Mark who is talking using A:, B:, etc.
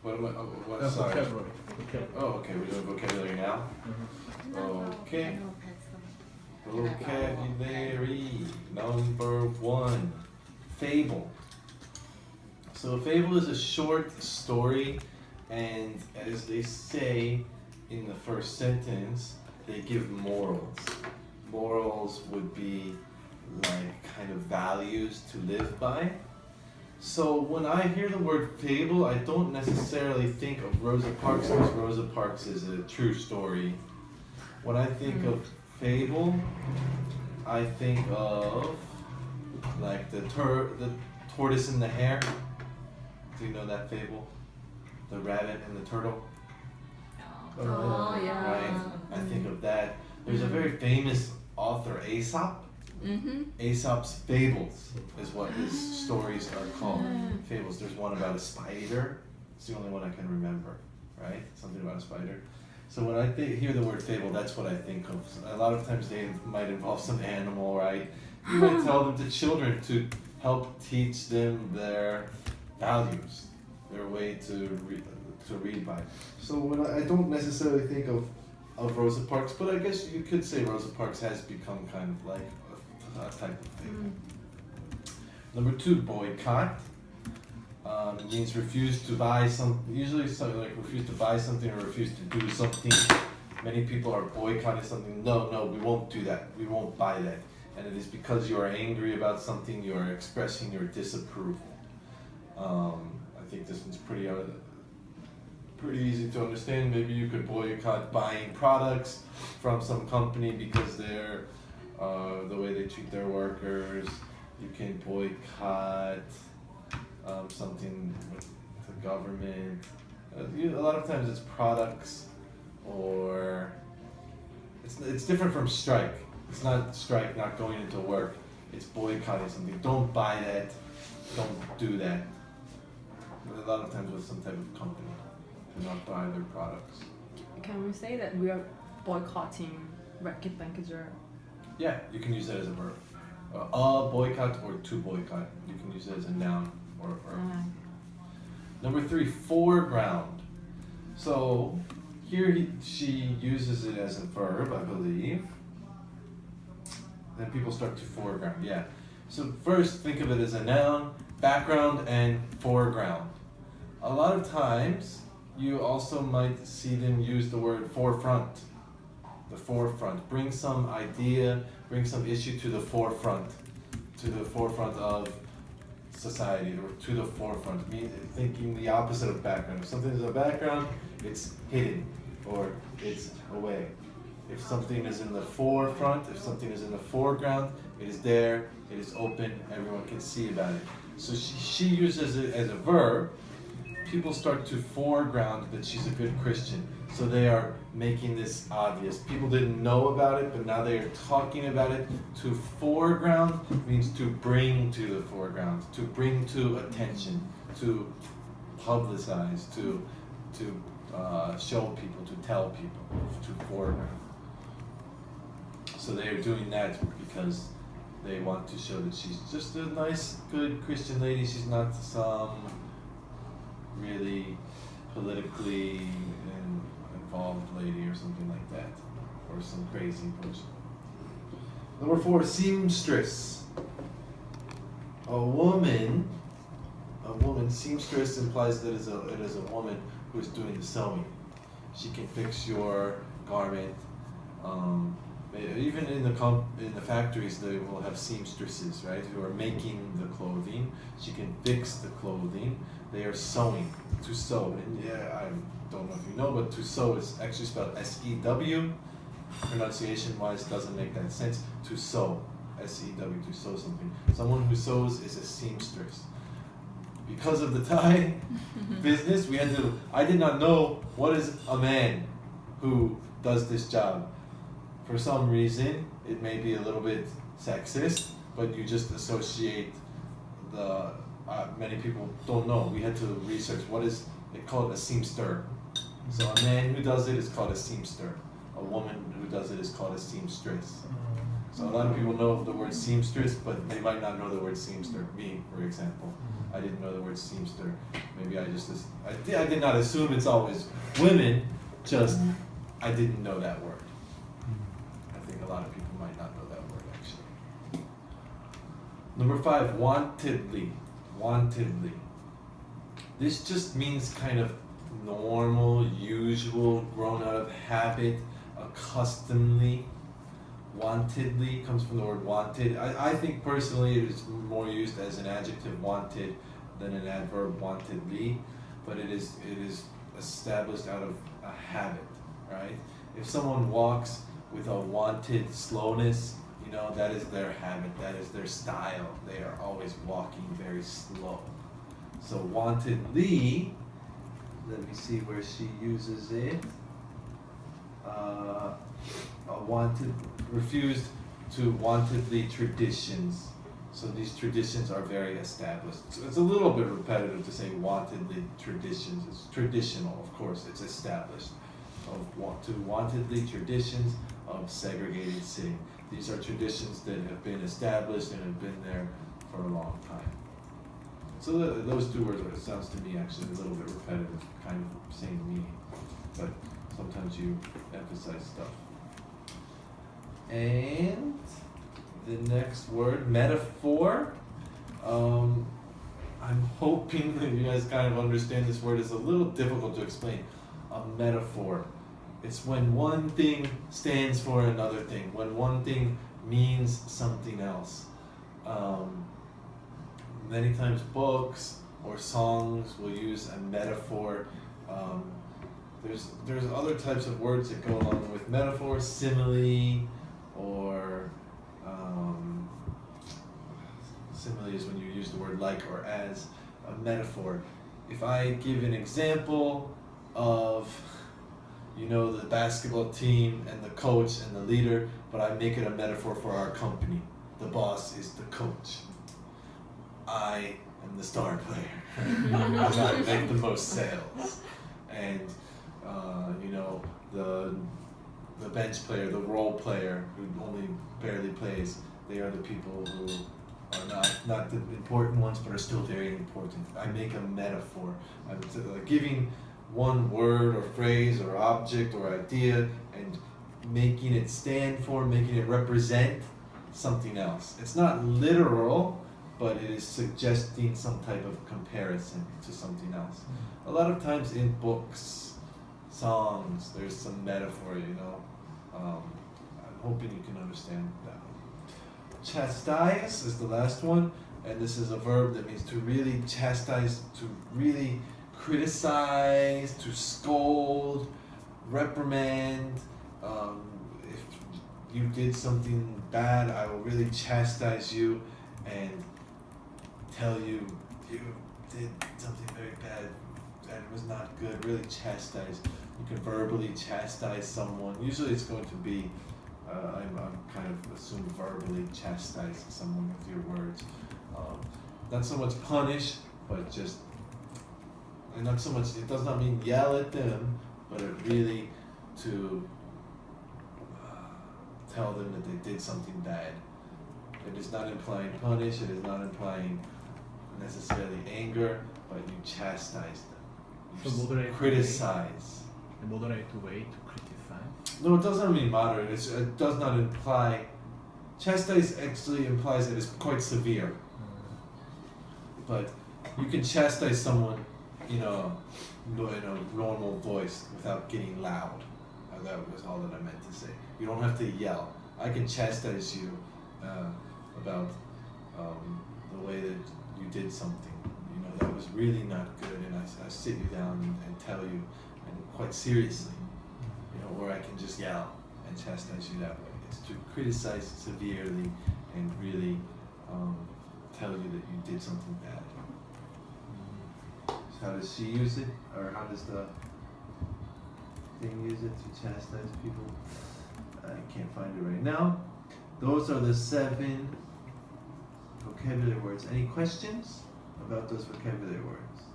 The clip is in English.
A: What am I? What? Sorry.
B: Vocabulary.
A: Oh, okay. We're doing vocabulary now. Okay. Vocabulary number 1. Fable. So a fable is a short story, and as they say in the first sentence, they give morals. Morals would be like kind of values to live by. So when I hear the word fable, I don't necessarily think of Rosa Parks because Rosa Parks is a true story. When I think of fable, I think of like the tortoise and the hare. Do you know that fable? The rabbit and the turtle?
C: Oh, yeah.
A: Right? I think of that. There's a very famous author, Aesop. Aesop's Fables is what his stories are called. Fables. There's one about a spider. It's the only one I can remember, right? Something about a spider. So when I hear the word fable, that's what I think of. A lot of times they might involve some animal, right? You might tell them to children to help teach them their values, their way to read by. So when I don't necessarily think of Rosa Parks, but I guess you could say Rosa Parks has become kind of like a type of fable. Number 2, boycott. It means refuse to buy something, usually something like refuse to buy something or refuse to do something. Many people are boycotting something. No, we won't do that. We won't buy that. And it is because you are angry about something, you are expressing your disapproval. I think this one's pretty easy to understand. Maybe you could boycott buying products from some company because they're the way they treat their workers. You can boycott something with the government. A lot of times it's products, or it's different from strike. It's not strike, not going into work. It's boycotting something. Don't buy that. Don't do that. A lot of times with some type of company, do not buy their products.
C: Can we say that we are boycotting Racket Bankager?
A: Yeah, you can use that as a verb. A boycott or to boycott. You can use it as a noun or a verb. Number 3, foreground. So here she uses it as a verb, I believe. Then people start to foreground, yeah. So first, think of it as a noun, background, and foreground. A lot of times, you also might see them use the word forefront. The forefront. Bring some idea, bring some issue to the forefront of society, or to the forefront, thinking the opposite of background. If something is a background, it's hidden, or it's away. If something is in the forefront, if something is in the foreground, it is there, it is open, everyone can see about it. So she uses it as a verb. People start to foreground that she's a good Christian. So they are making this obvious. People didn't know about it, but now they are talking about it. To foreground means to bring to the foreground, to bring to attention, to publicize, to show people, to tell people, to foreground. So they are doing that because they want to show that she's just a nice, good Christian lady. She's not some really politically involved lady or something like that, or some crazy person. Number 4, seamstress. A woman, seamstress implies that it is a woman who is doing the sewing. She can fix your garment. Even in the factories, they will have seamstresses, right, who are making the clothing. She can fix the clothing. They are sewing, to sew. And yeah, I don't know if you know, but to sew is actually spelled S-E-W. Pronunciation-wise, doesn't make that sense. To sew, S-E-W, to sew something. Someone who sews is a seamstress. Because of the Thai business, I did not know what is a man who does this job. For some reason, it may be a little bit sexist, but you just associate many people don't know. We had to research what is it called, a seamster. So a man who does it is called a seamster. A woman who does it is called a seamstress. So a lot of people know the word seamstress, but they might not know the word seamster. Me, for example, I didn't know the word seamster. Maybe I did not assume it's always women, just I didn't know that word. I think a lot of people might not know that word actually. Number 5, wantedly. Wantedly. This just means kind of normal, usual, grown out of habit, accustomedly. Wantedly comes from the word wanted. I think personally it is more used as an adjective, wanted, than an adverb, wantedly. But it is established out of a habit, right? If someone walks with a wanted slowness, you know, that is their habit, that is their style. They are always walking very slow. So wantedly, let me see where she uses it. Refused to wantedly traditions. So these traditions are very established. So it's a little bit repetitive to say wantedly traditions. It's traditional, of course, it's established. To wantedly traditions of segregated sitting. These are traditions that have been established and have been there for a long time. So those two words, it sounds to me actually a little bit repetitive, kind of same meaning, but sometimes you emphasize stuff. And the next word, metaphor. I'm hoping that you guys kind of understand this word. It's a little difficult to explain. A metaphor. It's when one thing stands for another thing, when one thing means something else. Many times books or songs will use a metaphor. There's other types of words that go along with metaphor, simile, or simile is when you use the word like or as. A metaphor. If I give an example of, you know, the basketball team and the coach and the leader, but I make it a metaphor for our company. The boss is the coach. I am the star player. Because I make the most sales. And, you know, the bench player, the role player who only barely plays, they are the people who are not the important ones, but are still very important. I make a metaphor. I'm giving one word or phrase or object or idea and making it stand for, making it represent something else. It's not literal, but it is suggesting some type of comparison to something else. A lot of times in books, songs, there's some metaphor, you know. I'm hoping you can understand that one. Chastise is the last one, and this is a verb that means to really chastise, to really criticize, to scold, reprimand. If you did something bad, I will really chastise you and tell you you did something very bad and it was not good. Really chastise. You can verbally chastise someone. Usually it's going to be, I'm kind of assume verbally chastise someone with your words. Not so much punish, but just, and not so much, it does not mean yell at them, but it really to tell them that they did something bad. It is not implying punish, it is not implying necessarily anger, but you chastise them. You criticize.
B: A moderate way to criticize?
A: No, it doesn't mean moderate. It does not imply. Chastise actually implies that it's quite severe. But you can chastise someone in a normal voice without getting loud. That was all that I meant to say. You don't have to yell. I can chastise you about the way that you did something. You know, that was really not good, and I sit you down and tell you, and quite seriously, you know, or I can just yell and chastise you that way. It's to criticize severely and really tell you that you did something bad. So how does she use it, or how does the thing use it to chastise people? I can't find it right now. Those are the 7 vocabulary words. Any questions about those vocabulary words?